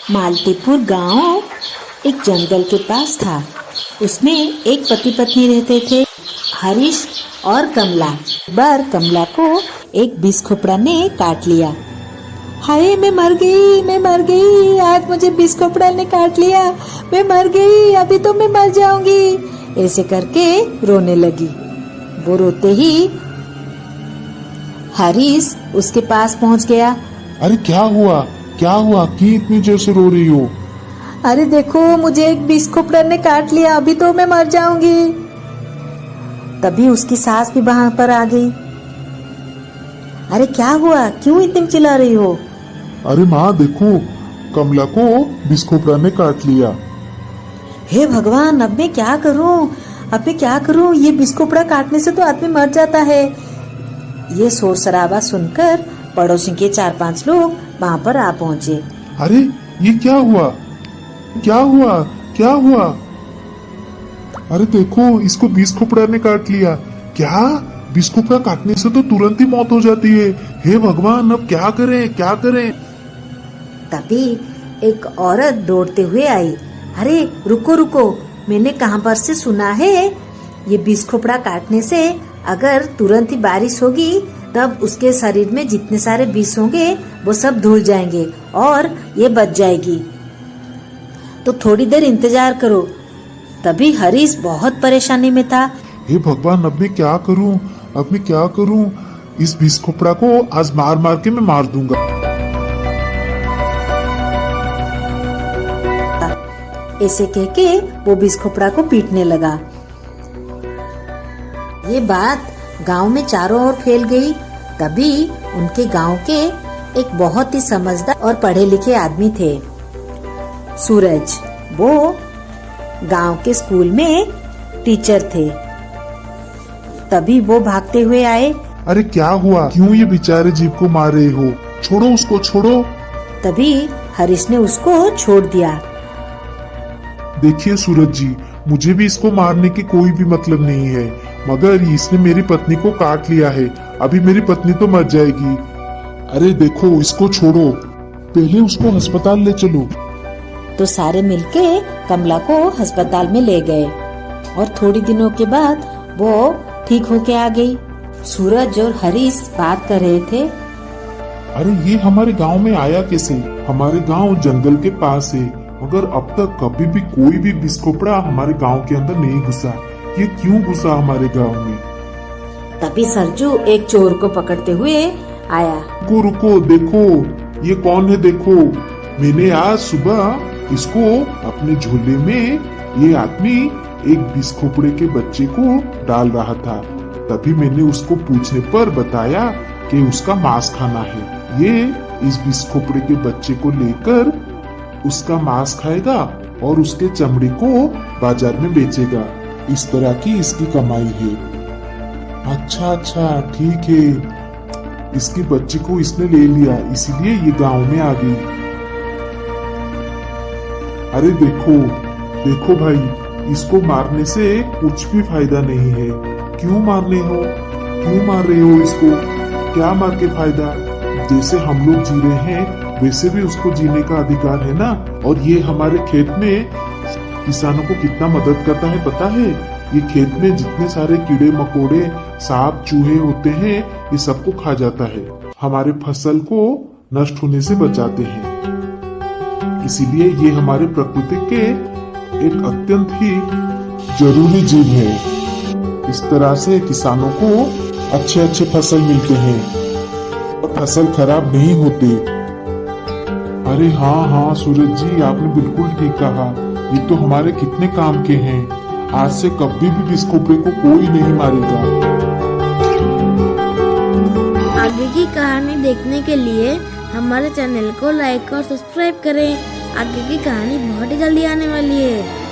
मालतीपुर गांव एक जंगल के पास था। उसमें एक पति पत्नी रहते थे, हरीश और कमला। एक बार कमला को एक बिस खोपड़ा ने काट लिया। हाय मैं मर गई, आज मुझे बिस खोपड़ा ने काट लिया, मैं मर गई, अभी तो मैं मर जाऊंगी। ऐसे करके रोने लगी। वो रोते ही हरीश उसके पास पहुंच गया। अरे क्या हुआ क्यों इतनी जोर से रो रही हो? अरे देखो, मुझे एक बिस खोपड़ा ने काट लिया, अभी तो मैं मर जाऊंगी। तभी उसकी सास भी वहां पर आ गई। अरे क्या हुआ, क्यों इतनी चिल्ला रही हो? अरे माँ देखो, कमला को बिस खोपड़ा ने काट लिया। हे भगवान, अब मैं क्या करूं? ये बिस खोपड़ा काटने से तो आदमी मर जाता है। ये शोर शराबा सुनकर पड़ोसी के 4-5 लोग वहां पर आ पहुंचे। अरे ये क्या हुआ? अरे देखो, इसको बिस खोपड़ा ने काट लिया। क्या? बिस खोपड़ा काटने से तो तुरंत ही मौत हो जाती है। हे भगवान, अब क्या करें? तभी एक औरत दौड़ते हुए आई। अरे रुको, मैंने कहां पर से सुना है, ये बिस खोपड़ा काटने से अगर तुरंत ही बारिश होगी तब उसके शरीर में जितने सारे विष होंगे वो सब धुल जाएंगे और ये बच जाएगी, तो थोड़ी देर इंतजार करो। तभी हरीश बहुत परेशानी में था। हे भगवान, अब मैं क्या करूं? इस बिस खोपड़ा को आज मार के मैं मार दूंगा। ऐसे कह के वो बिस खोपड़ा को पीटने लगा। ये बात गांव में चारों ओर फैल गई। तभी उनके गांव के एक बहुत ही समझदार और पढ़े लिखे आदमी थे, सूरज। वो गांव के स्कूल में टीचर थे। तभी वो भागते हुए आए। अरे क्या हुआ? क्यों ये बेचारे जीव को मार रहे हो? उसको छोड़ो। तभी हरीश ने उसको छोड़ दिया। देखिए सूरज जी, मुझे भी इसको मारने की कोई भी मतलब नहीं है, मगर इसने मेरी पत्नी को काट लिया है। अभी मेरी पत्नी तो मर जाएगी। अरे देखो, इसको छोड़ो, पहले उसको अस्पताल ले चलो। तो सारे मिलके कमला को अस्पताल में ले गए और थोड़ी दिनों के बाद वो ठीक होके आ गई। सूरज और हरीश बात कर रहे थे। अरे ये हमारे गांव में आया कैसे? हमारे गांव जंगल के पास है, मगर अब तक कभी भी कोई भी बिस खोपड़ा हमारे गांव के अंदर नहीं घुसा। ये क्यों घुसा हमारे गांव में? तभी सरजू एक चोर को पकड़ते हुए आया। रुको, देखो ये कौन है? देखो, मैंने आज सुबह इसको अपने झोले में, ये आदमी एक बिस खोपड़े के बच्चे को डाल रहा था। तभी मैंने उसको पूछने पर बताया कि उसका मांस खाना है। ये इस बिस खोपड़े के बच्चे को लेकर उसका मांस खाएगा और उसके चमड़ी को बाजार में बेचेगा। इस तरह की इसकी कमाई है। अच्छा, ठीक है। इसके बच्चे को इसने ले लिया, इसीलिए ये गांव में आ गई। अरे देखो भाई, इसको मारने से कुछ भी फायदा नहीं है। क्यों मार रहे हो इसको? क्या मार के फायदा? जैसे हम लोग जी रहे हैं वैसे भी उसको जीने का अधिकार है ना। और ये हमारे खेत में किसानों को कितना मदद करता है पता है? ये खेत में जितने सारे कीड़े मकोड़े, सांप चूहे होते हैं, ये सबको खा जाता है। हमारे फसल को नष्ट होने से बचाते हैं। इसीलिए ये हमारे प्रकृति के एक अत्यंत ही जरूरी जीव है। इस तरह से किसानों को अच्छे फसल मिलते हैं और फसल खराब नहीं होती। अरे हाँ सूरज जी, आपने बिल्कुल ठीक कहा। ये तो हमारे कितने काम के हैं। आज से कभी भी बिस खोपड़े को कोई नहीं मारेगा। आगे की कहानी देखने के लिए हमारे चैनल को लाइक और सब्सक्राइब करें। आगे की कहानी बहुत ही जल्दी आने वाली है।